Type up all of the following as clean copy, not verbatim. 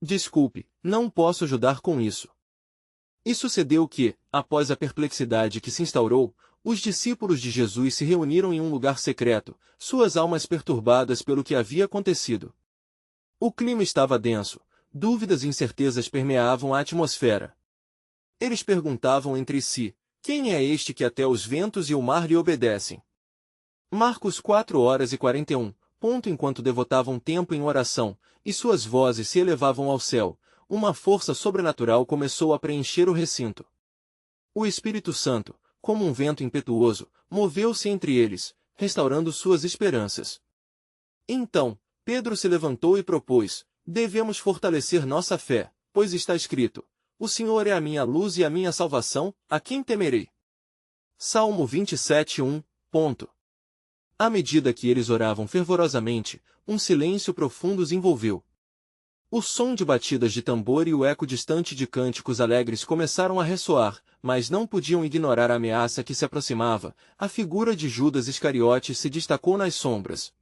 Desculpe, não posso ajudar com isso. E sucedeu que, após a perplexidade que se instaurou, os discípulos de Jesus se reuniram em um lugar secreto, suas almas perturbadas pelo que havia acontecido. O clima estava denso, dúvidas e incertezas permeavam a atmosfera. Eles perguntavam entre si: quem é este que até os ventos e o mar lhe obedecem? Marcos 4h41. Enquanto devotavam tempo em oração, e suas vozes se elevavam ao céu, uma força sobrenatural começou a preencher o recinto. O Espírito Santo, como um vento impetuoso, moveu-se entre eles, restaurando suas esperanças. Então, Pedro se levantou e propôs: devemos fortalecer nossa fé, pois está escrito: o Senhor é a minha luz e a minha salvação, a quem temerei? Salmo 27:1. À medida que eles oravam fervorosamente, um silêncio profundo os envolveu. O som de batidas de tambor e o eco distante de cânticos alegres começaram a ressoar, mas não podiam ignorar a ameaça que se aproximava. A figura de Judas Iscariotes se destacou nas sombras.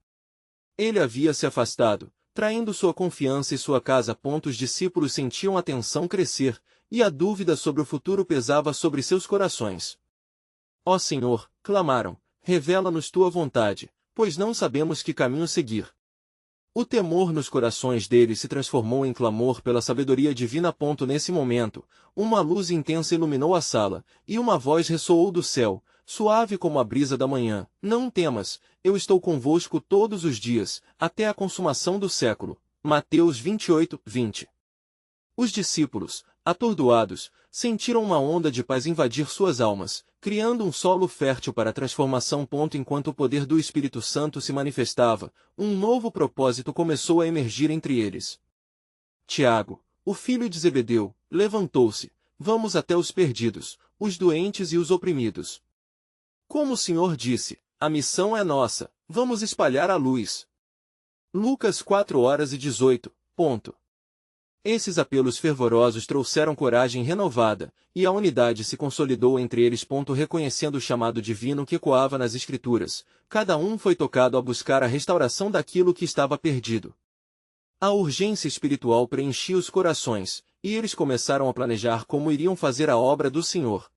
Ele havia se afastado, traindo sua confiança e sua casa. Os discípulos sentiam a tensão crescer, e a dúvida sobre o futuro pesava sobre seus corações. Ó Senhor, clamaram, revela-nos tua vontade, pois não sabemos que caminho seguir. O temor nos corações deles se transformou em clamor pela sabedoria divina. Nesse momento, uma luz intensa iluminou a sala, e uma voz ressoou do céu, suave como a brisa da manhã: não temas, eu estou convosco todos os dias, até a consumação do século. Mateus 28:20. Os discípulos, atordoados, sentiram uma onda de paz invadir suas almas, criando um solo fértil para a transformação. Enquanto o poder do Espírito Santo se manifestava, um novo propósito começou a emergir entre eles. Tiago, o filho de Zebedeu, levantou-se: vamos até os perdidos, os doentes e os oprimidos. Como o Senhor disse, a missão é nossa, vamos espalhar a luz. Lucas 4h18. Esses apelos fervorosos trouxeram coragem renovada, e a unidade se consolidou entre eles. Reconhecendo o chamado divino que ecoava nas Escrituras, cada um foi tocado a buscar a restauração daquilo que estava perdido. A urgência espiritual preenchia os corações, e eles começaram a planejar como iriam fazer a obra do Senhor.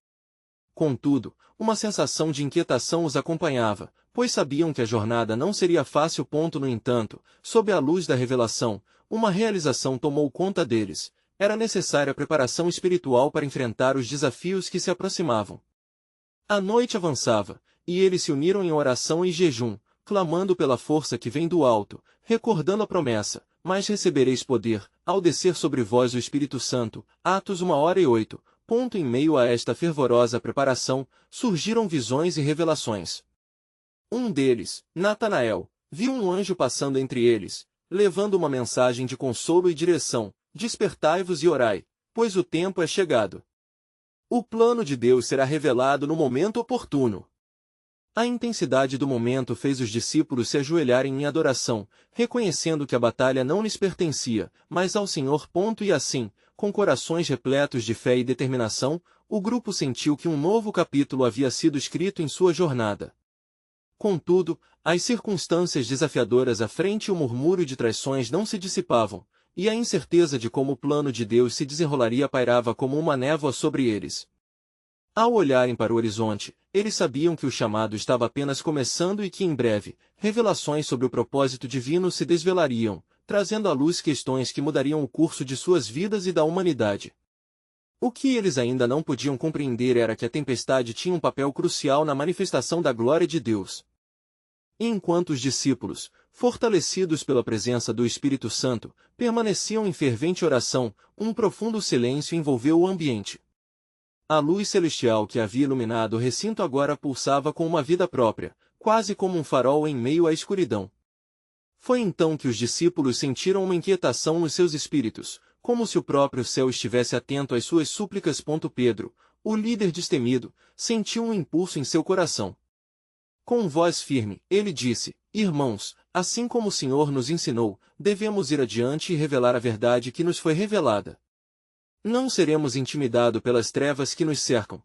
Contudo, uma sensação de inquietação os acompanhava, pois sabiam que a jornada não seria fácil. No entanto, sob a luz da revelação, uma realização tomou conta deles: era necessária preparação espiritual para enfrentar os desafios que se aproximavam. A noite avançava, e eles se uniram em oração e jejum, clamando pela força que vem do alto, recordando a promessa: mas recebereis poder, ao descer sobre vós o Espírito Santo. Atos 1h08. Em meio a esta fervorosa preparação, surgiram visões e revelações. Um deles, Natanael, viu um anjo passando entre eles, levando uma mensagem de consolo e direção: despertai-vos e orai, pois o tempo é chegado. O plano de Deus será revelado no momento oportuno. A intensidade do momento fez os discípulos se ajoelharem em adoração, reconhecendo que a batalha não lhes pertencia, mas ao Senhor. E assim, com corações repletos de fé e determinação, o grupo sentiu que um novo capítulo havia sido escrito em sua jornada. Contudo, as circunstâncias desafiadoras à frente e o murmúrio de traições não se dissipavam, e a incerteza de como o plano de Deus se desenrolaria pairava como uma névoa sobre eles. Ao olharem para o horizonte, eles sabiam que o chamado estava apenas começando e que em breve, revelações sobre o propósito divino se desvelariam, trazendo à luz questões que mudariam o curso de suas vidas e da humanidade. O que eles ainda não podiam compreender era que a tempestade tinha um papel crucial na manifestação da glória de Deus. E enquanto os discípulos, fortalecidos pela presença do Espírito Santo, permaneciam em fervente oração, um profundo silêncio envolveu o ambiente. A luz celestial que havia iluminado o recinto agora pulsava com uma vida própria, quase como um farol em meio à escuridão. Foi então que os discípulos sentiram uma inquietação nos seus espíritos, como se o próprio céu estivesse atento às suas súplicas. Pedro, o líder destemido, sentiu um impulso em seu coração. Com voz firme, ele disse: irmãos, assim como o Senhor nos ensinou, devemos ir adiante e revelar a verdade que nos foi revelada. Não seremos intimidados pelas trevas que nos cercam.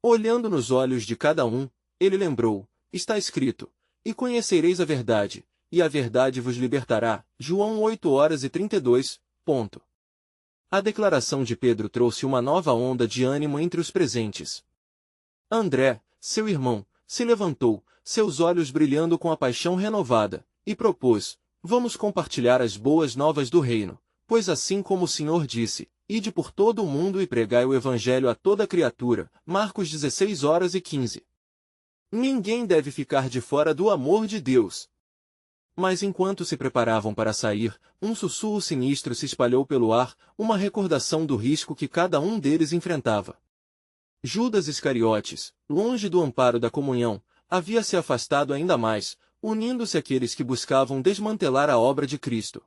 Olhando nos olhos de cada um, ele lembrou: está escrito: e conhecereis a verdade, e a verdade vos libertará. João 8h32. Ponto. A declaração de Pedro trouxe uma nova onda de ânimo entre os presentes. André, seu irmão, se levantou, seus olhos brilhando com a paixão renovada, e propôs: vamos compartilhar as boas novas do reino, pois assim como o Senhor disse, ide por todo o mundo e pregai o evangelho a toda criatura. Marcos 16:15. Ninguém deve ficar de fora do amor de Deus. Mas enquanto se preparavam para sair, um sussurro sinistro se espalhou pelo ar, uma recordação do risco que cada um deles enfrentava. Judas Iscariotes, longe do amparo da comunhão, havia se afastado ainda mais, unindo-se àqueles que buscavam desmantelar a obra de Cristo.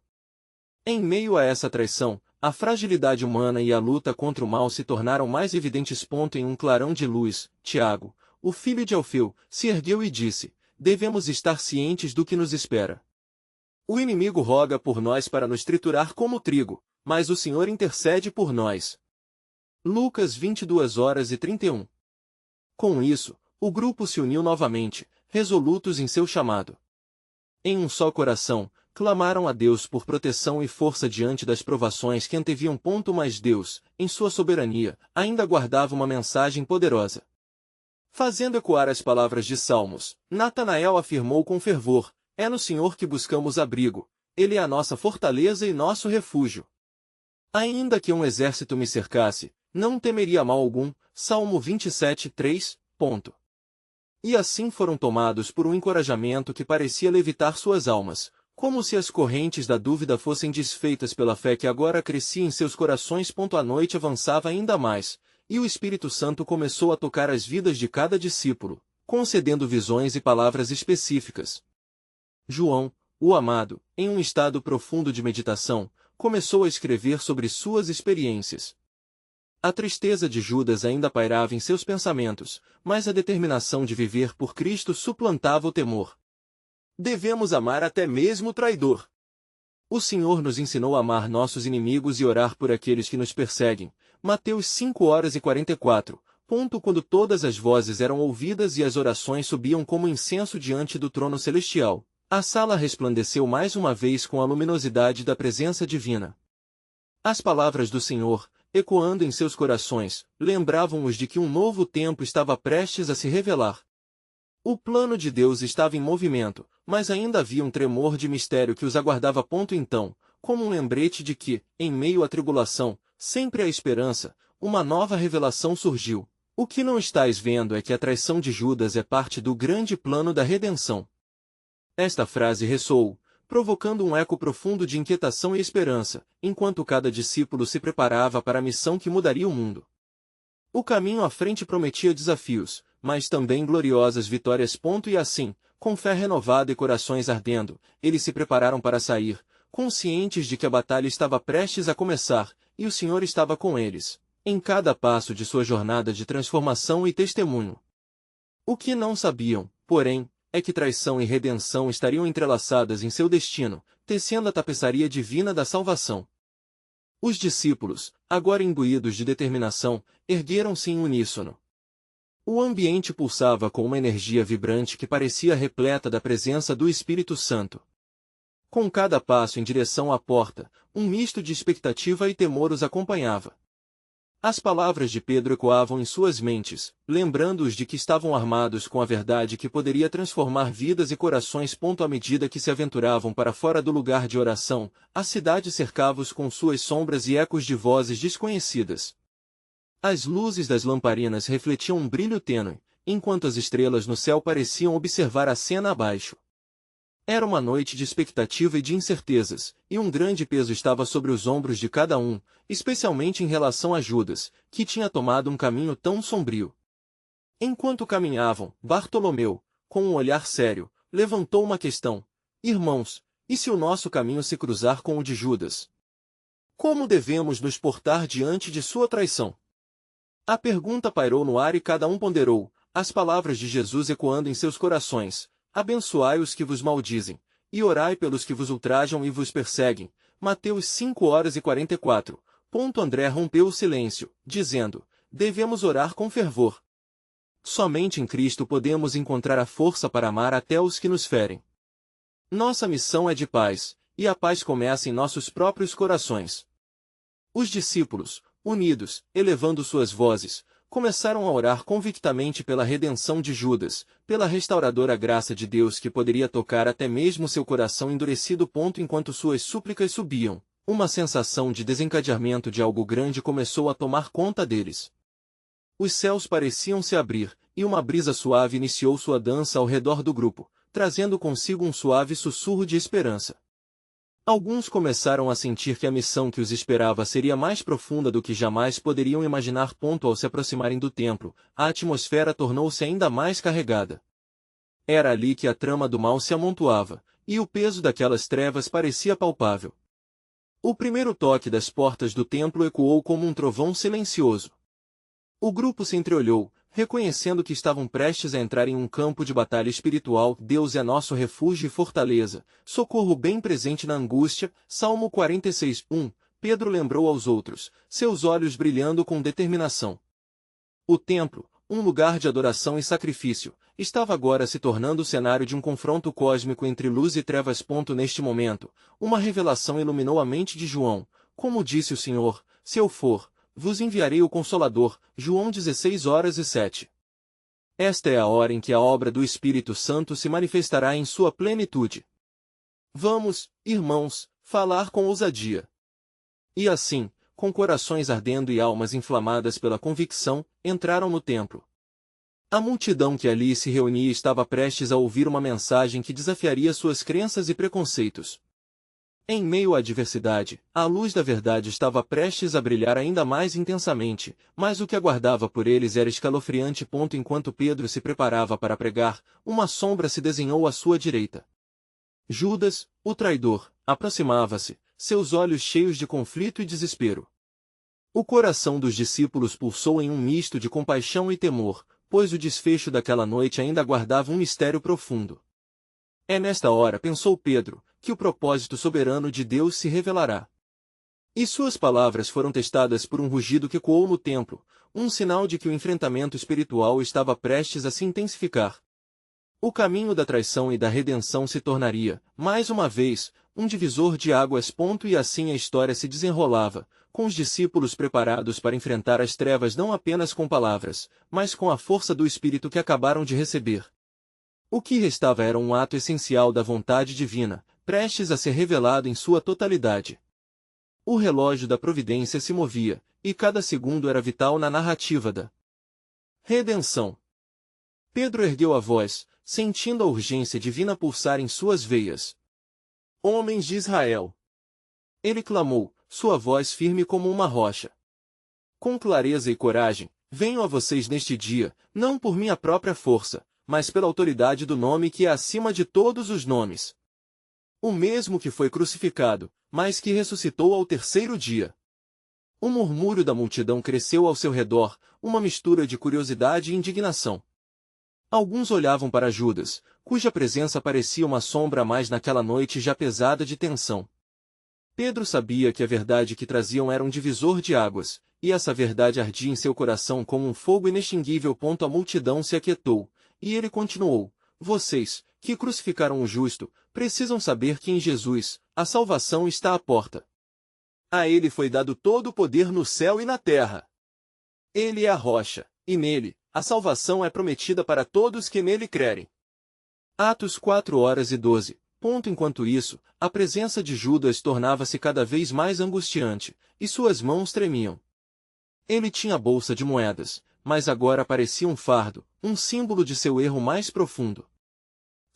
Em meio a essa traição, a fragilidade humana e a luta contra o mal se tornaram mais evidentes. Em um clarão de luz, Tiago, o filho de Alfeu, se ergueu e disse: devemos estar cientes do que nos espera. O inimigo roga por nós para nos triturar como trigo, mas o Senhor intercede por nós. Lucas 22:31. Com isso, o grupo se uniu novamente, resolutos em seu chamado. Em um só coração, clamaram a Deus por proteção e força diante das provações que anteviam. Mas Deus, em sua soberania, ainda guardava uma mensagem poderosa. Fazendo ecoar as palavras de Salmos, Natanael afirmou com fervor: é no Senhor que buscamos abrigo, Ele é a nossa fortaleza e nosso refúgio. Ainda que um exército me cercasse, não temeria mal algum. Salmo 27:3. E assim foram tomados por um encorajamento que parecia levitar suas almas, como se as correntes da dúvida fossem desfeitas pela fé que agora crescia em seus corações. A noite avançava ainda mais, e o Espírito Santo começou a tocar as vidas de cada discípulo, concedendo visões e palavras específicas. João, o amado, em um estado profundo de meditação, começou a escrever sobre suas experiências. A tristeza de Judas ainda pairava em seus pensamentos, mas a determinação de viver por Cristo suplantava o temor. Devemos amar até mesmo o traidor. O Senhor nos ensinou a amar nossos inimigos e orar por aqueles que nos perseguem. Mateus 5:44. Quando todas as vozes eram ouvidas e as orações subiam como incenso diante do trono celestial, a sala resplandeceu mais uma vez com a luminosidade da presença divina. As palavras do Senhor, ecoando em seus corações, lembravam-os de que um novo tempo estava prestes a se revelar. O plano de Deus estava em movimento, mas ainda havia um tremor de mistério que os aguardava. Então, como um lembrete de que, em meio à tribulação, sempre há esperança, uma nova revelação surgiu. O que não estáis vendo é que a traição de Judas é parte do grande plano da redenção. Esta frase ressoou, provocando um eco profundo de inquietação e esperança, enquanto cada discípulo se preparava para a missão que mudaria o mundo. O caminho à frente prometia desafios, mas também gloriosas vitórias. E assim, com fé renovada e corações ardendo, eles se prepararam para sair, conscientes de que a batalha estava prestes a começar, e o Senhor estava com eles, em cada passo de sua jornada de transformação e testemunho. O que não sabiam, porém, é que traição e redenção estariam entrelaçadas em seu destino, tecendo a tapeçaria divina da salvação. Os discípulos, agora imbuídos de determinação, ergueram-se em uníssono. O ambiente pulsava com uma energia vibrante que parecia repleta da presença do Espírito Santo. Com cada passo em direção à porta, um misto de expectativa e temor os acompanhava. As palavras de Pedro ecoavam em suas mentes, lembrando-os de que estavam armados com a verdade que poderia transformar vidas e corações. À medida que se aventuravam para fora do lugar de oração, a cidade cercava-os com suas sombras e ecos de vozes desconhecidas. As luzes das lamparinas refletiam um brilho tênue, enquanto as estrelas no céu pareciam observar a cena abaixo. Era uma noite de expectativa e de incertezas, e um grande peso estava sobre os ombros de cada um, especialmente em relação a Judas, que tinha tomado um caminho tão sombrio. Enquanto caminhavam, Bartolomeu, com um olhar sério, levantou uma questão: irmãos, e se o nosso caminho se cruzar com o de Judas? Como devemos nos portar diante de sua traição? A pergunta pairou no ar e cada um ponderou, as palavras de Jesus ecoando em seus corações: abençoai os que vos maldizem, e orai pelos que vos ultrajam e vos perseguem. Mateus 5:44. André rompeu o silêncio, dizendo: devemos orar com fervor. Somente em Cristo podemos encontrar a força para amar até os que nos ferem. Nossa missão é de paz, e a paz começa em nossos próprios corações. Os discípulos, unidos, elevando suas vozes, começaram a orar convictamente pela redenção de Judas, pela restauradora graça de Deus que poderia tocar até mesmo seu coração endurecido. Enquanto suas súplicas subiam, uma sensação de desencadeamento de algo grande começou a tomar conta deles. Os céus pareciam se abrir, e uma brisa suave iniciou sua dança ao redor do grupo, trazendo consigo um suave sussurro de esperança. Alguns começaram a sentir que a missão que os esperava seria mais profunda do que jamais poderiam imaginar. Ao se aproximarem do templo, a atmosfera tornou-se ainda mais carregada. Era ali que a trama do mal se amontoava, e o peso daquelas trevas parecia palpável. O primeiro toque das portas do templo ecoou como um trovão silencioso. O grupo se entreolhou, reconhecendo que estavam prestes a entrar em um campo de batalha espiritual. Deus é nosso refúgio e fortaleza, socorro bem presente na angústia. Salmo 46:1. Pedro lembrou aos outros, seus olhos brilhando com determinação. O templo, um lugar de adoração e sacrifício, estava agora se tornando o cenário de um confronto cósmico entre luz e trevas. Neste momento, uma revelação iluminou a mente de João. Como disse o Senhor, se eu for, vos enviarei o Consolador. João 16:07. Esta é a hora em que a obra do Espírito Santo se manifestará em sua plenitude. Vamos, irmãos, falar com ousadia. E assim, com corações ardendo e almas inflamadas pela convicção, entraram no templo. A multidão que ali se reunia estava prestes a ouvir uma mensagem que desafiaria suas crenças e preconceitos. Em meio à adversidade, a luz da verdade estava prestes a brilhar ainda mais intensamente, mas o que aguardava por eles era escalofriante. Enquanto Pedro se preparava para pregar, uma sombra se desenhou à sua direita. Judas, o traidor, aproximava-se, seus olhos cheios de conflito e desespero. O coração dos discípulos pulsou em um misto de compaixão e temor, pois o desfecho daquela noite ainda guardava um mistério profundo. É nesta hora, pensou Pedro, que o propósito soberano de Deus se revelará. E suas palavras foram testadas por um rugido que ecoou no templo, um sinal de que o enfrentamento espiritual estava prestes a se intensificar. O caminho da traição e da redenção se tornaria, mais uma vez, um divisor de águas. E assim a história se desenrolava, com os discípulos preparados para enfrentar as trevas não apenas com palavras, mas com a força do Espírito que acabaram de receber. O que restava era um ato essencial da vontade divina, prestes a ser revelado em sua totalidade. O relógio da providência se movia, e cada segundo era vital na narrativa da redenção. Pedro ergueu a voz, sentindo a urgência divina pulsar em suas veias. Homens de Israel! Ele clamou, sua voz firme como uma rocha. Com clareza e coragem, venho a vocês neste dia, não por minha própria força, mas pela autoridade do nome que é acima de todos os nomes. O mesmo que foi crucificado, mas que ressuscitou ao terceiro dia. O murmúrio da multidão cresceu ao seu redor, uma mistura de curiosidade e indignação. Alguns olhavam para Judas, cuja presença parecia uma sombra a mais naquela noite já pesada de tensão. Pedro sabia que a verdade que traziam era um divisor de águas, e essa verdade ardia em seu coração como um fogo inextinguível. A multidão se aquietou, e ele continuou, vocês, que crucificaram o justo, precisam saber que em Jesus, a salvação está à porta. A ele foi dado todo o poder no céu e na terra. Ele é a rocha, e nele, a salvação é prometida para todos que nele crerem. Atos 4:12. Enquanto isso, a presença de Judas tornava-se cada vez mais angustiante, e suas mãos tremiam. Ele tinha a bolsa de moedas, mas agora parecia um fardo, um símbolo de seu erro mais profundo.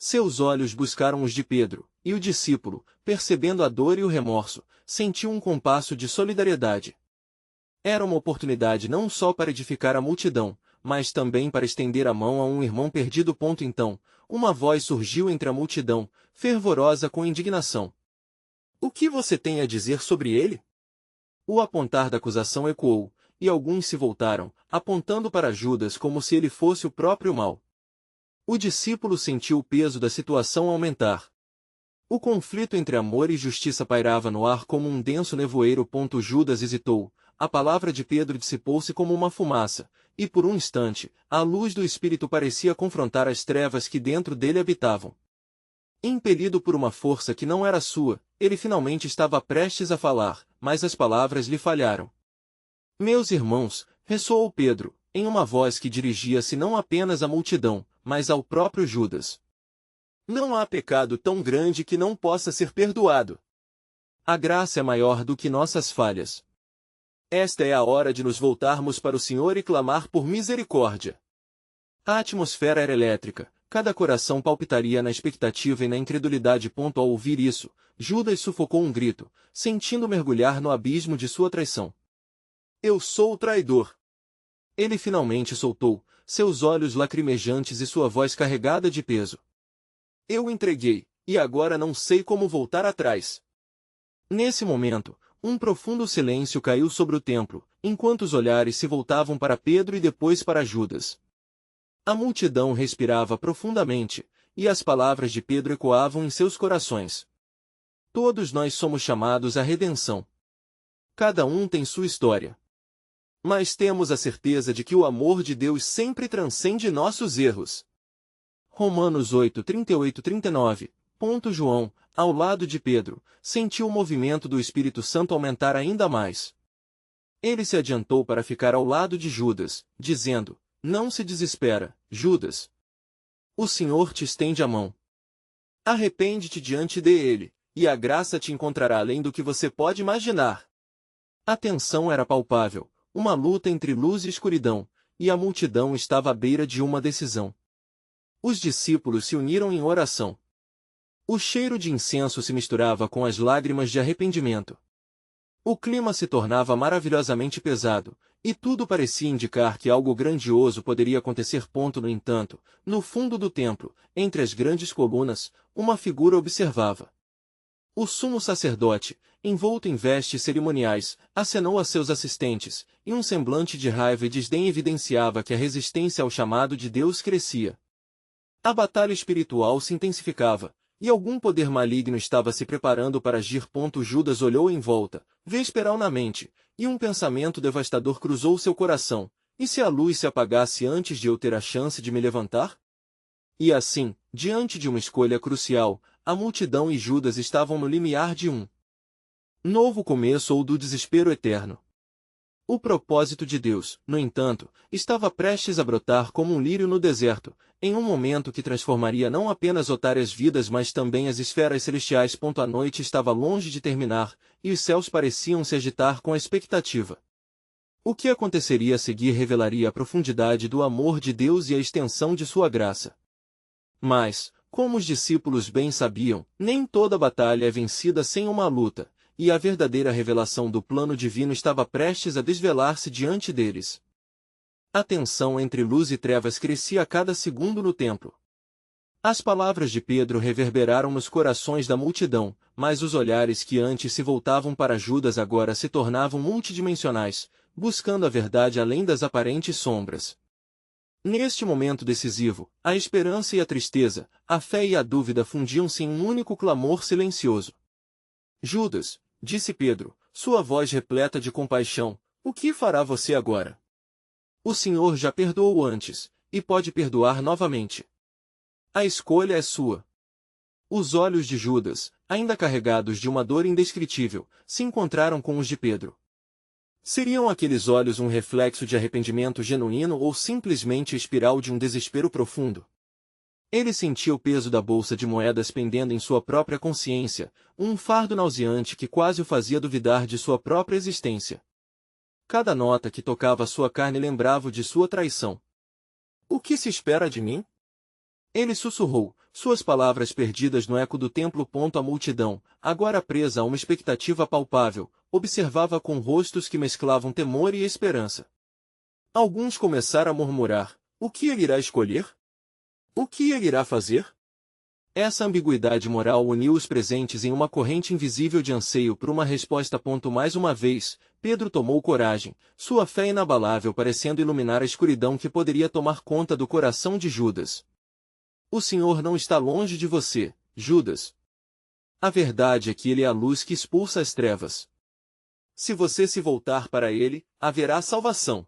Seus olhos buscaram os de Pedro, e o discípulo, percebendo a dor e o remorso, sentiu um compasso de solidariedade. Era uma oportunidade não só para edificar a multidão, mas também para estender a mão a um irmão perdido. Então, uma voz surgiu entre a multidão, fervorosa com indignação. O que você tem a dizer sobre ele? O apontar da acusação ecoou, e alguns se voltaram, apontando para Judas como se ele fosse o próprio mal. O discípulo sentiu o peso da situação aumentar. O conflito entre amor e justiça pairava no ar como um denso nevoeiro. Judas hesitou, a palavra de Pedro dissipou-se como uma fumaça, e por um instante, a luz do Espírito parecia confrontar as trevas que dentro dele habitavam. Impelido por uma força que não era sua, ele finalmente estava prestes a falar, mas as palavras lhe falharam. Meus irmãos, ressoou Pedro, em uma voz que dirigia-se não apenas à multidão, mas ao próprio Judas. Não há pecado tão grande que não possa ser perdoado. A graça é maior do que nossas falhas. Esta é a hora de nos voltarmos para o Senhor e clamar por misericórdia. A atmosfera era elétrica, cada coração palpitaria na expectativa e na incredulidade. Ao ouvir isso, Judas sufocou um grito, sentindo mergulhar no abismo de sua traição. Eu sou o traidor. Ele finalmente soltou, seus olhos lacrimejantes e sua voz carregada de peso. Eu o entreguei, e agora não sei como voltar atrás. Nesse momento, um profundo silêncio caiu sobre o templo, enquanto os olhares se voltavam para Pedro e depois para Judas. A multidão respirava profundamente, e as palavras de Pedro ecoavam em seus corações. Todos nós somos chamados à redenção. Cada um tem sua história. Mas temos a certeza de que o amor de Deus sempre transcende nossos erros. Romanos 8, 38-39. João, ao lado de Pedro, sentiu o movimento do Espírito Santo aumentar ainda mais. Ele se adiantou para ficar ao lado de Judas, dizendo, não se desespera, Judas. O Senhor te estende a mão. Arrepende-te diante dele, e a graça te encontrará além do que você pode imaginar. A tensão era palpável, uma luta entre luz e escuridão, e a multidão estava à beira de uma decisão. Os discípulos se uniram em oração. O cheiro de incenso se misturava com as lágrimas de arrependimento. O clima se tornava maravilhosamente pesado, e tudo parecia indicar que algo grandioso poderia acontecer. No entanto, no fundo do templo, entre as grandes colunas, uma figura observava. O sumo sacerdote, envolto em vestes cerimoniais, acenou a seus assistentes, e um semblante de raiva e desdém evidenciava que a resistência ao chamado de Deus crescia. A batalha espiritual se intensificava, e algum poder maligno estava se preparando para agir. Judas olhou em volta, vesperal na mente, e um pensamento devastador cruzou seu coração. E se a luz se apagasse antes de eu ter a chance de me levantar? E assim, diante de uma escolha crucial, a multidão e Judas estavam no limiar de um novo começo ou do desespero eterno. O propósito de Deus, no entanto, estava prestes a brotar como um lírio no deserto, em um momento que transformaria não apenas otárias vidas mas também as esferas celestiais. A noite estava longe de terminar, e os céus pareciam se agitar com a expectativa. O que aconteceria a seguir revelaria a profundidade do amor de Deus e a extensão de sua graça. Mas, como os discípulos bem sabiam, nem toda batalha é vencida sem uma luta, e a verdadeira revelação do plano divino estava prestes a desvelar-se diante deles. A tensão entre luz e trevas crescia a cada segundo no templo. As palavras de Pedro reverberaram nos corações da multidão, mas os olhares que antes se voltavam para Judas agora se tornavam multidimensionais, buscando a verdade além das aparentes sombras. Neste momento decisivo, a esperança e a tristeza, a fé e a dúvida fundiam-se em um único clamor silencioso. Judas, disse Pedro, sua voz repleta de compaixão, o que fará você agora? O Senhor já perdoou antes, e pode perdoar novamente. A escolha é sua. Os olhos de Judas, ainda carregados de uma dor indescritível, se encontraram com os de Pedro. Seriam aqueles olhos um reflexo de arrependimento genuíno ou simplesmente a espiral de um desespero profundo? Ele sentia o peso da bolsa de moedas pendendo em sua própria consciência, um fardo nauseante que quase o fazia duvidar de sua própria existência. Cada nota que tocava sua carne lembrava-o de sua traição. O que se espera de mim? Ele sussurrou, suas palavras perdidas no eco do templo. A multidão, agora presa a uma expectativa palpável, observava com rostos que mesclavam temor e esperança. Alguns começaram a murmurar, o que ele irá escolher? O que ele irá fazer? Essa ambiguidade moral uniu os presentes em uma corrente invisível de anseio por uma resposta. Mais uma vez, Pedro tomou coragem, sua fé inabalável parecendo iluminar a escuridão que poderia tomar conta do coração de Judas. O Senhor não está longe de você, Judas. A verdade é que ele é a luz que expulsa as trevas. Se você se voltar para ele, haverá salvação.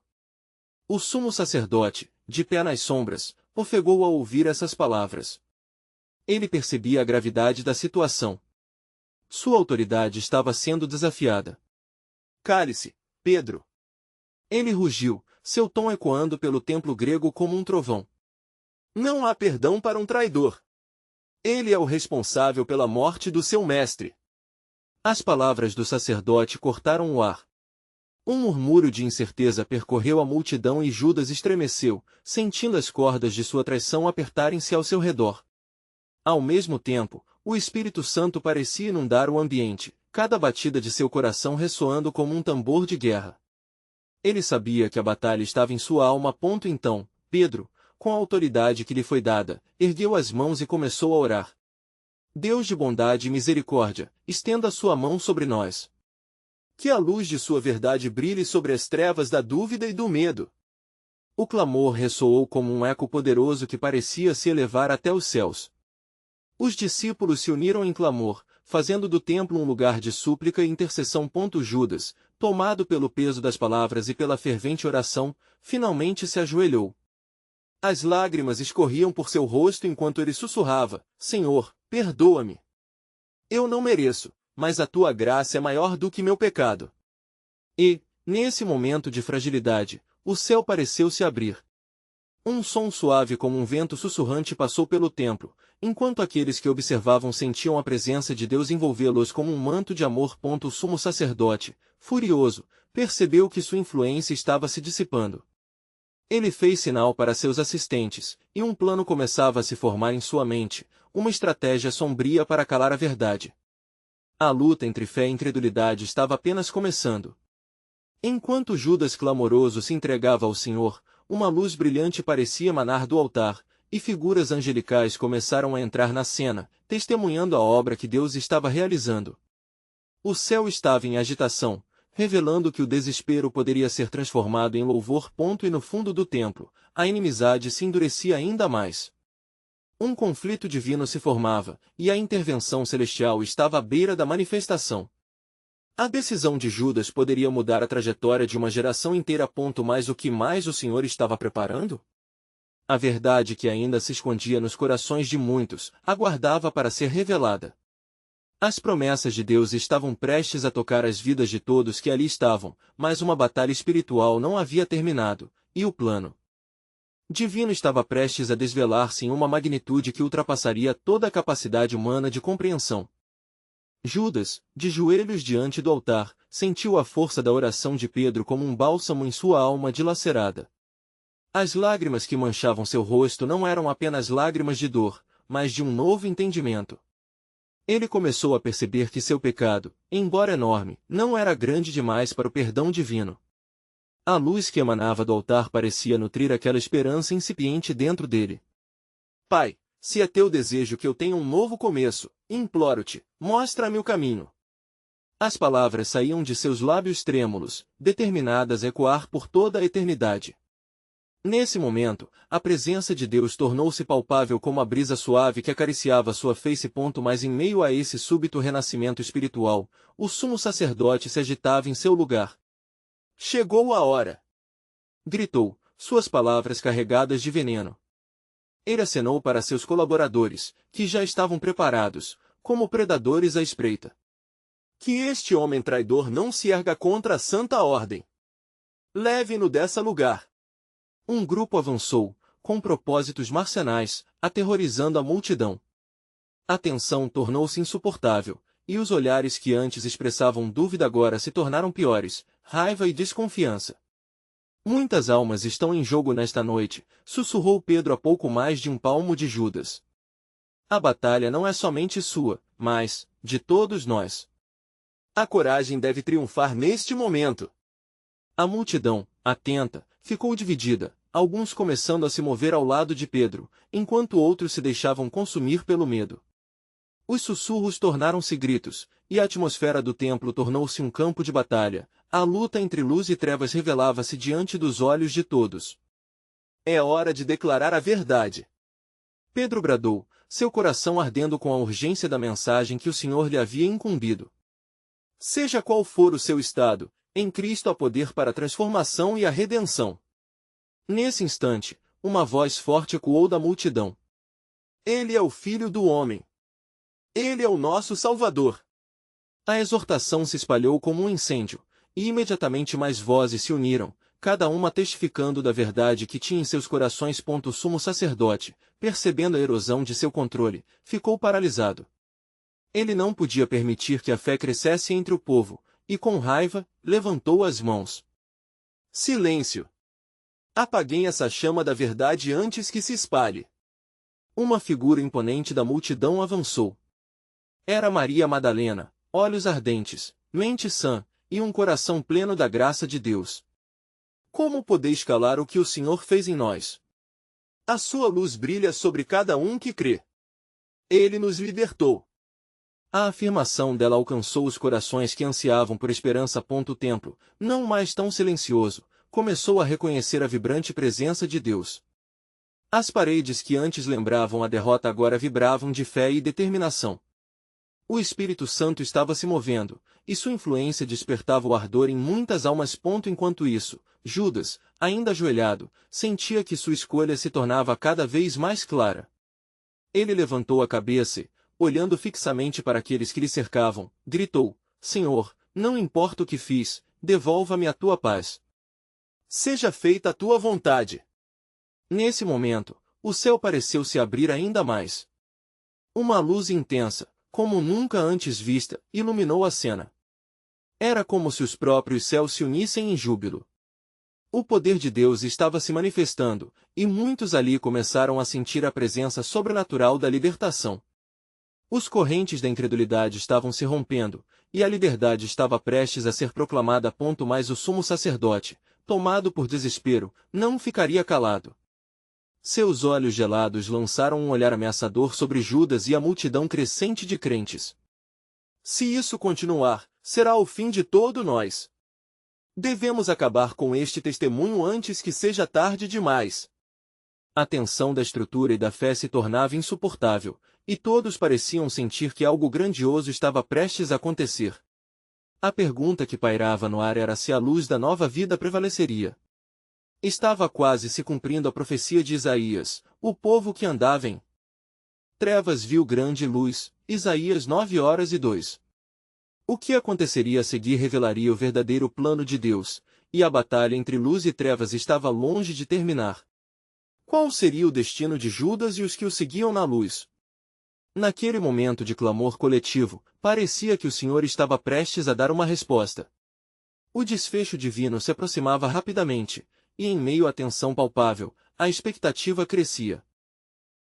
O sumo sacerdote, de pé nas sombras, ofegou ao ouvir essas palavras. Ele percebia a gravidade da situação. Sua autoridade estava sendo desafiada. Cale-se, Pedro! Ele rugiu, seu tom ecoando pelo templo grego como um trovão. Não há perdão para um traidor. Ele é o responsável pela morte do seu mestre. As palavras do sacerdote cortaram o ar. Um murmúrio de incerteza percorreu a multidão e Judas estremeceu, sentindo as cordas de sua traição apertarem-se ao seu redor. Ao mesmo tempo, o Espírito Santo parecia inundar o ambiente, cada batida de seu coração ressoando como um tambor de guerra. Ele sabia que a batalha estava em sua alma. Então, Pedro, com a autoridade que lhe foi dada, ergueu as mãos e começou a orar. Deus de bondade e misericórdia, estenda sua mão sobre nós. Que a luz de sua verdade brilhe sobre as trevas da dúvida e do medo. O clamor ressoou como um eco poderoso que parecia se elevar até os céus. Os discípulos se uniram em clamor, fazendo do templo um lugar de súplica e intercessão. Judas, tomado pelo peso das palavras e pela fervente oração, finalmente se ajoelhou. As lágrimas escorriam por seu rosto enquanto ele sussurrava: Senhor, perdoa-me. Eu não mereço, mas a tua graça é maior do que meu pecado. E, nesse momento de fragilidade, o céu pareceu se abrir. Um som suave como um vento sussurrante passou pelo templo, enquanto aqueles que observavam sentiam a presença de Deus envolvê-los como um manto de amor. O sumo sacerdote, furioso, percebeu que sua influência estava se dissipando. Ele fez sinal para seus assistentes, e um plano começava a se formar em sua mente, uma estratégia sombria para calar a verdade. A luta entre fé e incredulidade estava apenas começando. Enquanto Judas clamoroso se entregava ao Senhor, uma luz brilhante parecia emanar do altar, e figuras angelicais começaram a entrar na cena, testemunhando a obra que Deus estava realizando. O céu estava em agitação, revelando que o desespero poderia ser transformado em louvor. E no fundo do templo, a inimizade se endurecia ainda mais. Um conflito divino se formava, e a intervenção celestial estava à beira da manifestação. A decisão de Judas poderia mudar a trajetória de uma geração inteira. Mas o que mais o Senhor estava preparando? A verdade que ainda se escondia nos corações de muitos, aguardava para ser revelada. As promessas de Deus estavam prestes a tocar as vidas de todos que ali estavam, mas uma batalha espiritual não havia terminado, e o plano divino estava prestes a desvelar-se em uma magnitude que ultrapassaria toda a capacidade humana de compreensão. Judas, de joelhos diante do altar, sentiu a força da oração de Pedro como um bálsamo em sua alma dilacerada. As lágrimas que manchavam seu rosto não eram apenas lágrimas de dor, mas de um novo entendimento. Ele começou a perceber que seu pecado, embora enorme, não era grande demais para o perdão divino. A luz que emanava do altar parecia nutrir aquela esperança incipiente dentro dele. Pai, se é teu desejo que eu tenha um novo começo, imploro-te, mostra-me o caminho. As palavras saíam de seus lábios trêmulos, determinadas a ecoar por toda a eternidade. Nesse momento, a presença de Deus tornou-se palpável como a brisa suave que acariciava sua face. Mas em meio a esse súbito renascimento espiritual, o sumo sacerdote se agitava em seu lugar. Chegou a hora! Gritou, suas palavras carregadas de veneno. Ele acenou para seus colaboradores, que já estavam preparados, como predadores à espreita. Que este homem traidor não se erga contra a santa ordem. Leve-no desse lugar. Um grupo avançou, com propósitos marcianais, aterrorizando a multidão. A tensão tornou-se insuportável, e os olhares que antes expressavam dúvida agora se tornaram piores, raiva e desconfiança. Muitas almas estão em jogo nesta noite, sussurrou Pedro a pouco mais de um palmo de Judas. A batalha não é somente sua, mas de todos nós. A coragem deve triunfar neste momento. A multidão, atenta, ficou dividida, alguns começando a se mover ao lado de Pedro, enquanto outros se deixavam consumir pelo medo. Os sussurros tornaram-se gritos, e a atmosfera do templo tornou-se um campo de batalha. A luta entre luz e trevas revelava-se diante dos olhos de todos. É hora de declarar a verdade. Pedro bradou, seu coração ardendo com a urgência da mensagem que o Senhor lhe havia incumbido. Seja qual for o seu estado, em Cristo há poder para a transformação e a redenção. Nesse instante, uma voz forte ecoou da multidão. Ele é o Filho do Homem. Ele é o nosso Salvador. A exortação se espalhou como um incêndio, e imediatamente mais vozes se uniram, cada uma testificando da verdade que tinha em seus corações. O sumo sacerdote, percebendo a erosão de seu controle, ficou paralisado. Ele não podia permitir que a fé crescesse entre o povo, e com raiva, levantou as mãos. Silêncio! Apaguem essa chama da verdade antes que se espalhe. Uma figura imponente da multidão avançou. Era Maria Madalena, olhos ardentes, mente sã, e um coração pleno da graça de Deus. Como podeis calar o que o Senhor fez em nós? A sua luz brilha sobre cada um que crê. Ele nos libertou. A afirmação dela alcançou os corações que ansiavam por esperança. O templo, não mais tão silencioso, começou a reconhecer a vibrante presença de Deus. As paredes que antes lembravam a derrota agora vibravam de fé e determinação. O Espírito Santo estava se movendo, e sua influência despertava o ardor em muitas almas. Enquanto isso, Judas, ainda ajoelhado, sentia que sua escolha se tornava cada vez mais clara. Ele levantou a cabeça e, olhando fixamente para aqueles que lhe cercavam, gritou: Senhor, não importa o que fiz, devolva-me a tua paz. Seja feita a tua vontade. Nesse momento, o céu pareceu se abrir ainda mais. Uma luz intensa, como nunca antes vista, iluminou a cena. Era como se os próprios céus se unissem em júbilo. O poder de Deus estava se manifestando, e muitos ali começaram a sentir a presença sobrenatural da libertação. Os correntes da incredulidade estavam se rompendo, e a liberdade estava prestes a ser proclamada. Mas o sumo sacerdote, tomado por desespero, não ficaria calado. Seus olhos gelados lançaram um olhar ameaçador sobre Judas e a multidão crescente de crentes. Se isso continuar, será o fim de todos nós. Devemos acabar com este testemunho antes que seja tarde demais. A tensão da estrutura e da fé se tornava insuportável, e todos pareciam sentir que algo grandioso estava prestes a acontecer. A pergunta que pairava no ar era se a luz da nova vida prevaleceria. Estava quase se cumprindo a profecia de Isaías: o povo que andava em trevas viu grande luz. Isaías 9:2. O que aconteceria a seguir revelaria o verdadeiro plano de Deus, e a batalha entre luz e trevas estava longe de terminar. Qual seria o destino de Judas e os que o seguiam na luz? Naquele momento de clamor coletivo, parecia que o Senhor estava prestes a dar uma resposta. O desfecho divino se aproximava rapidamente, e em meio à tensão palpável, a expectativa crescia.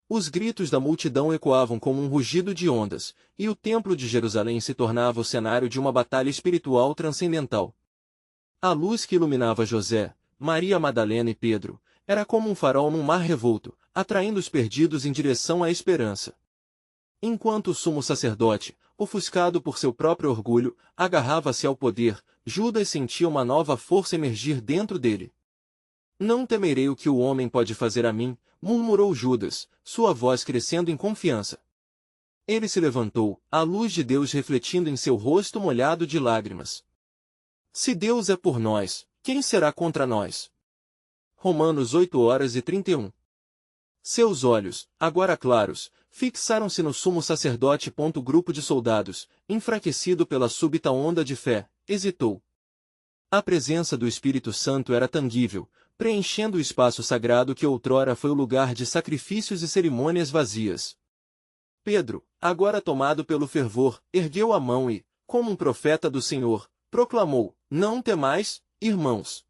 Os gritos da multidão ecoavam como um rugido de ondas, e o Templo de Jerusalém se tornava o cenário de uma batalha espiritual transcendental. A luz que iluminava José, Maria Madalena e Pedro, era como um farol num mar revolto, atraindo os perdidos em direção à esperança. Enquanto o sumo sacerdote, ofuscado por seu próprio orgulho, agarrava-se ao poder, Judas sentia uma nova força emergir dentro dele. Não temerei o que o homem pode fazer a mim, murmurou Judas, sua voz crescendo em confiança. Ele se levantou, a luz de Deus refletindo em seu rosto molhado de lágrimas. Se Deus é por nós, quem será contra nós? Romanos 8:31. Seus olhos, agora claros, fixaram-se no sumo sacerdote. O grupo de soldados, enfraquecido pela súbita onda de fé, hesitou. A presença do Espírito Santo era tangível, preenchendo o espaço sagrado que outrora foi o lugar de sacrifícios e cerimônias vazias. Pedro, agora tomado pelo fervor, ergueu a mão e, como um profeta do Senhor, proclamou: Não temais, irmãos.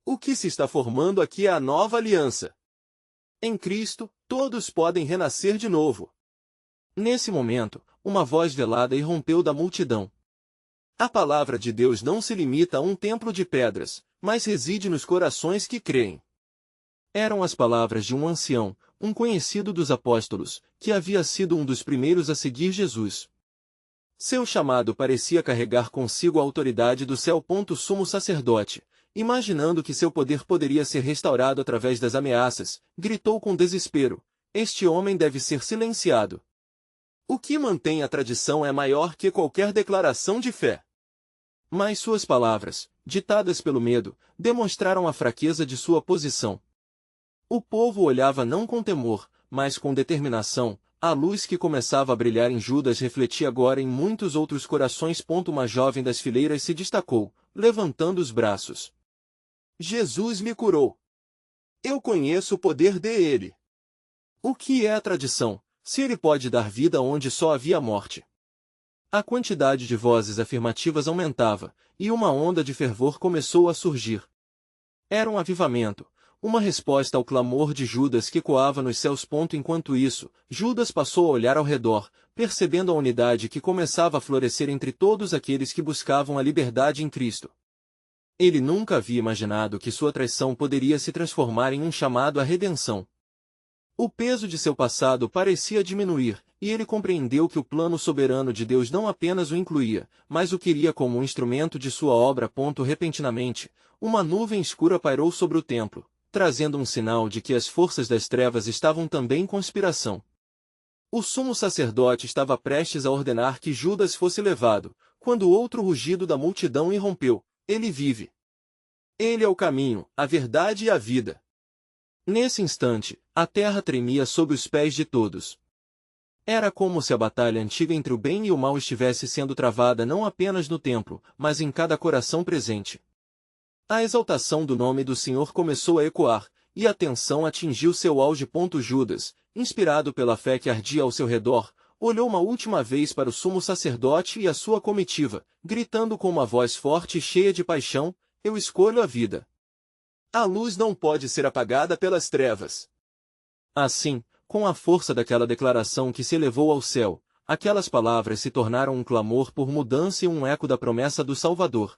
O que se está formando aqui é a nova aliança. Em Cristo, todos podem renascer de novo. Nesse momento, uma voz velada irrompeu da multidão. A palavra de Deus não se limita a um templo de pedras, mas reside nos corações que creem. Eram as palavras de um ancião, um conhecido dos apóstolos, que havia sido um dos primeiros a seguir Jesus. Seu chamado parecia carregar consigo a autoridade do céu. Sumo sacerdote, imaginando que seu poder poderia ser restaurado através das ameaças, gritou com desespero: Este homem deve ser silenciado. O que mantém a tradição é maior que qualquer declaração de fé. Mas suas palavras, ditadas pelo medo, demonstraram a fraqueza de sua posição. O povo olhava não com temor, mas com determinação. A luz que começava a brilhar em Judas refletia agora em muitos outros corações. Uma jovem das fileiras se destacou, levantando os braços. Jesus me curou. Eu conheço o poder dele. O que é a tradição, se ele pode dar vida onde só havia morte? A quantidade de vozes afirmativas aumentava, e uma onda de fervor começou a surgir. Era um avivamento, uma resposta ao clamor de Judas que ecoava nos céus. Enquanto isso, Judas passou a olhar ao redor, percebendo a unidade que começava a florescer entre todos aqueles que buscavam a liberdade em Cristo. Ele nunca havia imaginado que sua traição poderia se transformar em um chamado à redenção. O peso de seu passado parecia diminuir, e ele compreendeu que o plano soberano de Deus não apenas o incluía, mas o queria como um instrumento de sua obra. Repentinamente, uma nuvem escura pairou sobre o templo, trazendo um sinal de que as forças das trevas estavam também em conspiração. O sumo sacerdote estava prestes a ordenar que Judas fosse levado, quando outro rugido da multidão irrompeu: ele vive. Ele é o caminho, a verdade e a vida. Nesse instante, a terra tremia sob os pés de todos. Era como se a batalha antiga entre o bem e o mal estivesse sendo travada não apenas no templo, mas em cada coração presente. A exaltação do nome do Senhor começou a ecoar, e a tensão atingiu seu auge. Judas, inspirado pela fé que ardia ao seu redor, olhou uma última vez para o sumo sacerdote e a sua comitiva, gritando com uma voz forte e cheia de paixão: eu escolho a vida. A luz não pode ser apagada pelas trevas. Assim, com a força daquela declaração que se elevou ao céu, aquelas palavras se tornaram um clamor por mudança e um eco da promessa do Salvador.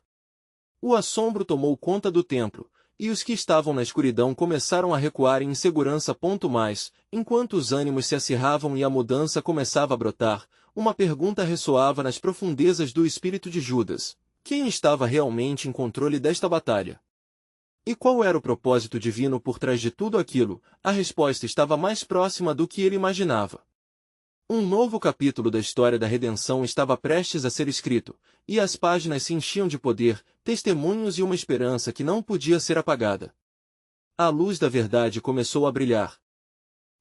O assombro tomou conta do templo, e os que estavam na escuridão começaram a recuar em insegurança. Mas, enquanto os ânimos se acirravam e a mudança começava a brotar, uma pergunta ressoava nas profundezas do espírito de Judas: quem estava realmente em controle desta batalha? E qual era o propósito divino por trás de tudo aquilo? A resposta estava mais próxima do que ele imaginava. Um novo capítulo da história da redenção estava prestes a ser escrito, e as páginas se enchiam de poder, testemunhos e uma esperança que não podia ser apagada. A luz da verdade começou a brilhar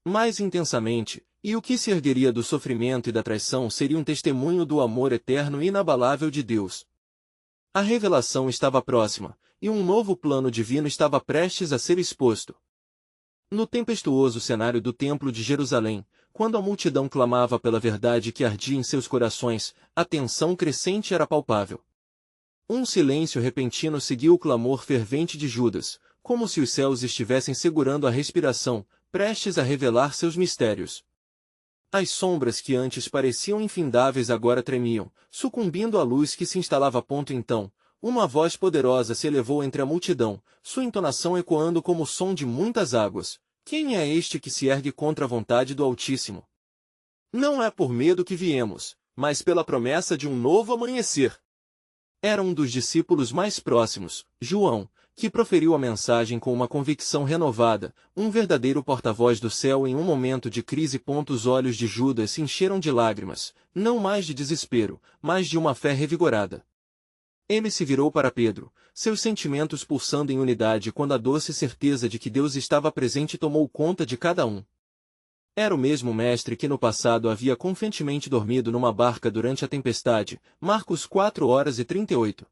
mais intensamente, e o que se ergueria do sofrimento e da traição seria um testemunho do amor eterno e inabalável de Deus. A revelação estava próxima, e um novo plano divino estava prestes a ser exposto. No tempestuoso cenário do Templo de Jerusalém, quando a multidão clamava pela verdade que ardia em seus corações, a tensão crescente era palpável. Um silêncio repentino seguiu o clamor fervente de Judas, como se os céus estivessem segurando a respiração, prestes a revelar seus mistérios. As sombras que antes pareciam infindáveis agora tremiam, sucumbindo à luz que se instalava. Então, uma voz poderosa se elevou entre a multidão, sua entonação ecoando como o som de muitas águas: quem é este que se ergue contra a vontade do Altíssimo? Não é por medo que viemos, mas pela promessa de um novo amanhecer. Era um dos discípulos mais próximos, João, que proferiu a mensagem com uma convicção renovada, um verdadeiro porta-voz do céu em um momento de crise. Os olhos de Judas se encheram de lágrimas, não mais de desespero, mas de uma fé revigorada. Ele se virou para Pedro, seus sentimentos pulsando em unidade quando a doce certeza de que Deus estava presente tomou conta de cada um. Era o mesmo mestre que no passado havia confiantemente dormido numa barca durante a tempestade, Marcos 4:38.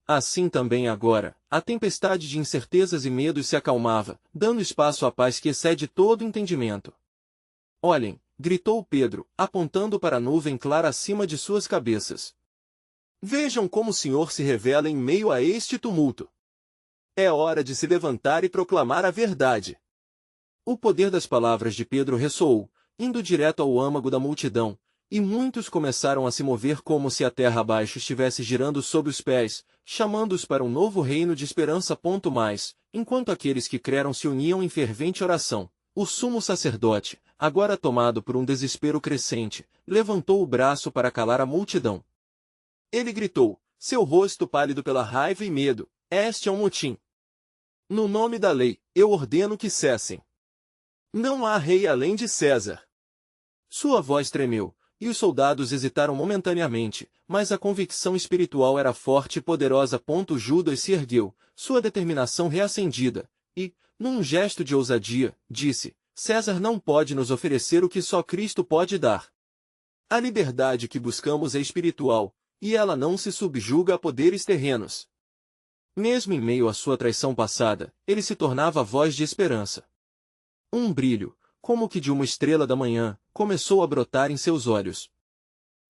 Assim também agora, a tempestade de incertezas e medos se acalmava, dando espaço à paz que excede todo entendimento. Olhem, gritou Pedro, apontando para a nuvem clara acima de suas cabeças. Vejam como o Senhor se revela em meio a este tumulto. É hora de se levantar e proclamar a verdade. O poder das palavras de Pedro ressoou, indo direto ao âmago da multidão, e muitos começaram a se mover como se a terra abaixo estivesse girando sob os pés, chamando-os para um novo reino de esperança. Mas, enquanto aqueles que creram se uniam em fervente oração, o sumo sacerdote, agora tomado por um desespero crescente, levantou o braço para calar a multidão. Ele gritou, seu rosto pálido pela raiva e medo: este é um motim. No nome da lei, eu ordeno que cessem. Não há rei além de César. Sua voz tremeu, e os soldados hesitaram momentaneamente, mas a convicção espiritual era forte e poderosa. Judas se ergueu, sua determinação reacendida, e, num gesto de ousadia, disse: César não pode nos oferecer o que só Cristo pode dar. A liberdade que buscamos é espiritual, e ela não se subjuga a poderes terrenos. Mesmo em meio à sua traição passada, ele se tornava a voz de esperança. Um brilho, como que de uma estrela da manhã, começou a brotar em seus olhos.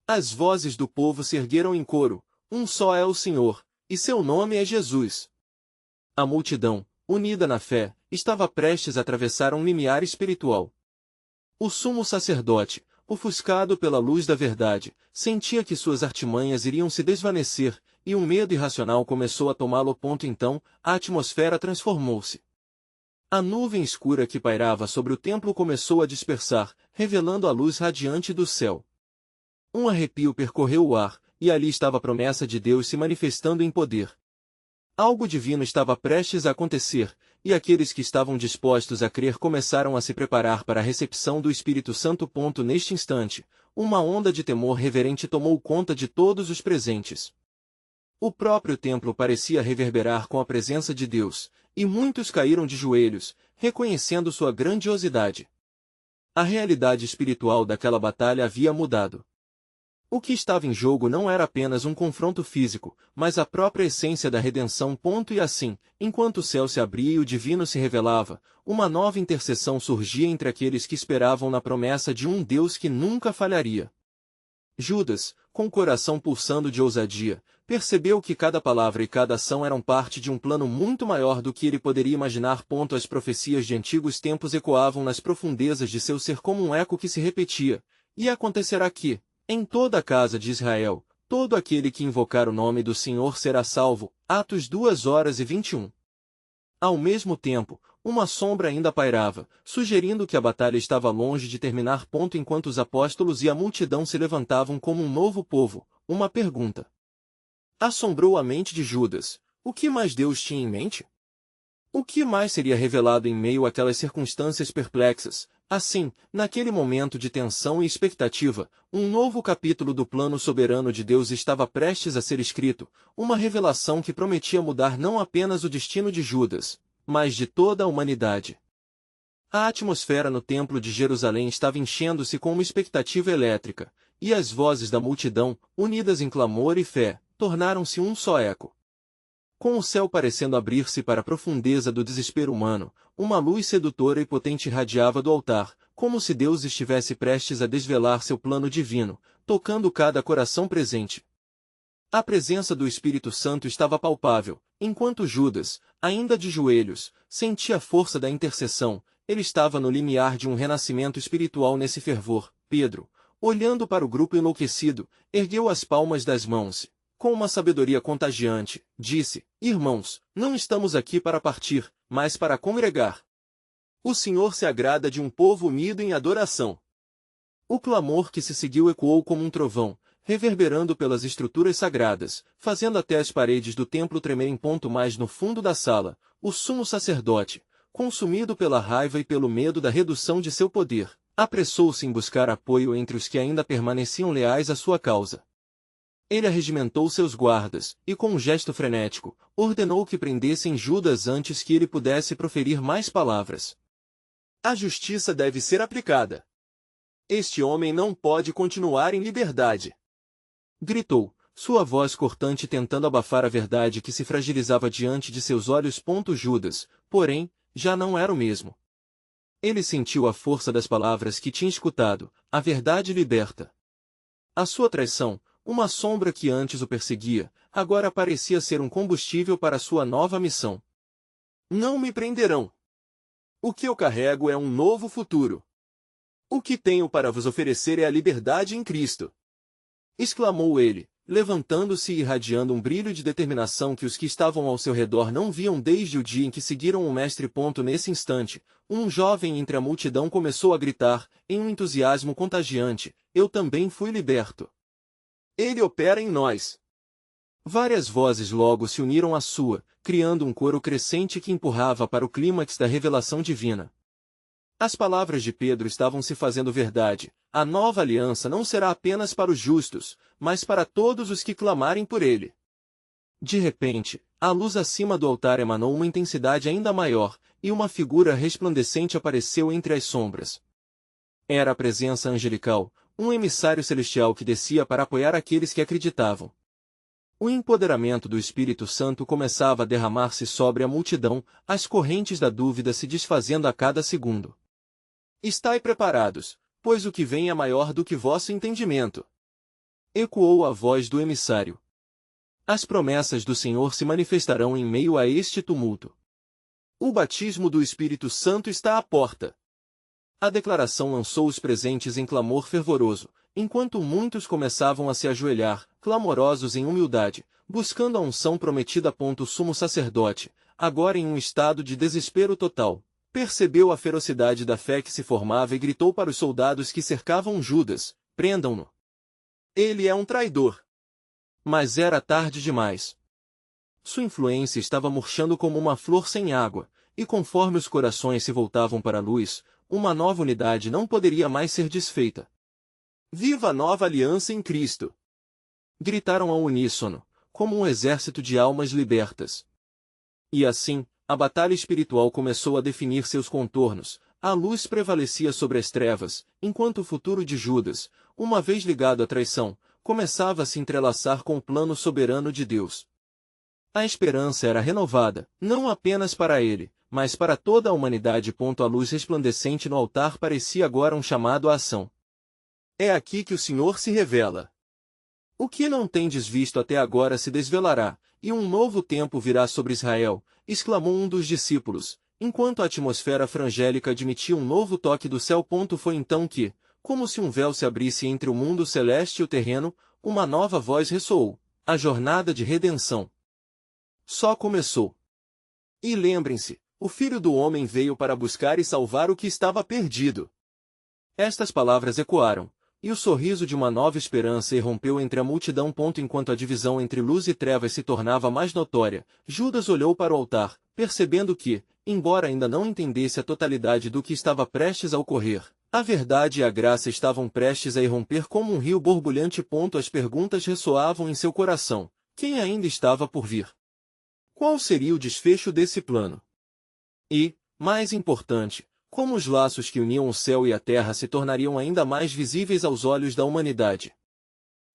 As vozes do povo se ergueram em coro: um só é o Senhor, e seu nome é Jesus. A multidão, unida na fé, estava prestes a atravessar um limiar espiritual. O sumo sacerdote, ofuscado pela luz da verdade, sentia que suas artimanhas iriam se desvanecer, e um medo irracional começou a tomá-lo. Então, a atmosfera transformou-se. A nuvem escura que pairava sobre o templo começou a dispersar, revelando a luz radiante do céu. Um arrepio percorreu o ar, e ali estava a promessa de Deus se manifestando em poder. Algo divino estava prestes a acontecer, e aqueles que estavam dispostos a crer começaram a se preparar para a recepção do Espírito Santo. Neste instante, uma onda de temor reverente tomou conta de todos os presentes. O próprio templo parecia reverberar com a presença de Deus, e muitos caíram de joelhos, reconhecendo sua grandiosidade. A realidade espiritual daquela batalha havia mudado. O que estava em jogo não era apenas um confronto físico, mas a própria essência da redenção. E assim, enquanto o céu se abria e o divino se revelava, uma nova intercessão surgia entre aqueles que esperavam na promessa de um Deus que nunca falharia. Judas, com o coração pulsando de ousadia, percebeu que cada palavra e cada ação eram parte de um plano muito maior do que ele poderia imaginar. As profecias de antigos tempos ecoavam nas profundezas de seu ser como um eco que se repetia: e acontecerá que, em toda a casa de Israel, todo aquele que invocar o nome do Senhor será salvo. Atos 2:21. Ao mesmo tempo, uma sombra ainda pairava, sugerindo que a batalha estava longe de terminar. Enquanto os apóstolos e a multidão se levantavam como um novo povo, uma pergunta assombrou a mente de Judas: o que mais Deus tinha em mente? O que mais seria revelado em meio àquelas circunstâncias perplexas? Assim, naquele momento de tensão e expectativa, um novo capítulo do plano soberano de Deus estava prestes a ser escrito, uma revelação que prometia mudar não apenas o destino de Judas, mas de toda a humanidade. A atmosfera no Templo de Jerusalém estava enchendo-se com uma expectativa elétrica, e as vozes da multidão, unidas em clamor e fé, tornaram-se um só eco. Com o céu parecendo abrir-se para a profundeza do desespero humano, uma luz sedutora e potente irradiava do altar, como se Deus estivesse prestes a desvelar seu plano divino, tocando cada coração presente. A presença do Espírito Santo estava palpável, enquanto Judas, ainda de joelhos, sentia a força da intercessão. Ele estava no limiar de um renascimento espiritual. Nesse fervor, Pedro, olhando para o grupo enlouquecido, ergueu as palmas das mãos. Com uma sabedoria contagiante, disse: irmãos, não estamos aqui para partir, mas para congregar. O Senhor se agrada de um povo unido em adoração. O clamor que se seguiu ecoou como um trovão, reverberando pelas estruturas sagradas, fazendo até as paredes do templo tremerem. Mais no fundo da sala, o sumo sacerdote, consumido pela raiva e pelo medo da redução de seu poder, apressou-se em buscar apoio entre os que ainda permaneciam leais à sua causa. Ele arregimentou seus guardas, e com um gesto frenético, ordenou que prendessem Judas antes que ele pudesse proferir mais palavras. A justiça deve ser aplicada. Este homem não pode continuar em liberdade. Gritou, sua voz cortante tentando abafar a verdade que se fragilizava diante de seus olhos. Judas, porém, já não era o mesmo. Ele sentiu a força das palavras que tinha escutado: a verdade liberta. A sua traição, uma sombra que antes o perseguia, agora parecia ser um combustível para sua nova missão. Não me prenderão. O que eu carrego é um novo futuro. O que tenho para vos oferecer é a liberdade em Cristo. Exclamou ele, levantando-se e irradiando um brilho de determinação que os que estavam ao seu redor não viam desde o dia em que seguiram o Mestre. Nesse instante, um jovem entre a multidão começou a gritar, em um entusiasmo contagiante: eu também fui liberto. Ele opera em nós. Várias vozes logo se uniram à sua, criando um coro crescente que empurrava para o clímax da revelação divina. As palavras de Pedro estavam se fazendo verdade: a nova aliança não será apenas para os justos, mas para todos os que clamarem por ele. De repente, a luz acima do altar emanou uma intensidade ainda maior, e uma figura resplandecente apareceu entre as sombras. Era a presença angelical, um emissário celestial que descia para apoiar aqueles que acreditavam. O empoderamento do Espírito Santo começava a derramar-se sobre a multidão, as correntes da dúvida se desfazendo a cada segundo. Estai preparados, pois o que vem é maior do que vosso entendimento. Ecoou a voz do emissário. As promessas do Senhor se manifestarão em meio a este tumulto. O batismo do Espírito Santo está à porta. A declaração lançou os presentes em clamor fervoroso, enquanto muitos começavam a se ajoelhar, clamorosos em humildade, buscando a unção prometida. O sumo sacerdote, agora em um estado de desespero total, percebeu a ferocidade da fé que se formava e gritou para os soldados que cercavam Judas: prendam-no. Ele é um traidor. Mas era tarde demais. Sua influência estava murchando como uma flor sem água, e conforme os corações se voltavam para a luz, uma nova unidade não poderia mais ser desfeita. Viva a nova aliança em Cristo! Gritaram ao uníssono, como um exército de almas libertas. E assim, a batalha espiritual começou a definir seus contornos. A luz prevalecia sobre as trevas, enquanto o futuro de Judas, uma vez ligado à traição, começava a se entrelaçar com o plano soberano de Deus. A esperança era renovada, não apenas para ele, mas para toda a humanidade. A luz resplandecente no altar parecia agora um chamado à ação. É aqui que o Senhor se revela. O que não tendes visto até agora se desvelará, e um novo tempo virá sobre Israel, exclamou um dos discípulos, enquanto a atmosfera frangélica admitia um novo toque do céu. Foi então que, como se um véu se abrisse entre o mundo celeste e o terreno, uma nova voz ressoou: a jornada de redenção só começou. E lembrem-se, o Filho do Homem veio para buscar e salvar o que estava perdido. Estas palavras ecoaram, e o sorriso de uma nova esperança irrompeu entre a multidão. Enquanto a divisão entre luz e trevas se tornava mais notória, Judas olhou para o altar, percebendo que, embora ainda não entendesse a totalidade do que estava prestes a ocorrer, a verdade e a graça estavam prestes a irromper como um rio borbulhante. As perguntas ressoavam em seu coração: quem ainda estava por vir? Qual seria o desfecho desse plano? E, mais importante, como os laços que uniam o céu e a terra se tornariam ainda mais visíveis aos olhos da humanidade?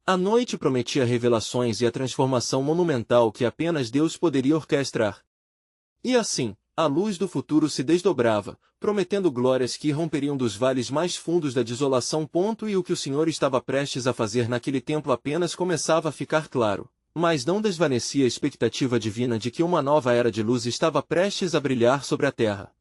A noite prometia revelações e a transformação monumental que apenas Deus poderia orquestrar. E assim, a luz do futuro se desdobrava, prometendo glórias que irromperiam dos vales mais fundos da desolação. E o que o Senhor estava prestes a fazer naquele templo apenas começava a ficar claro, mas não desvanecia a expectativa divina de que uma nova era de luz estava prestes a brilhar sobre a terra.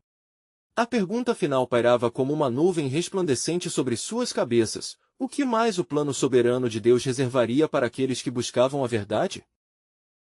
A pergunta final pairava como uma nuvem resplandecente sobre suas cabeças: o que mais o plano soberano de Deus reservaria para aqueles que buscavam a verdade?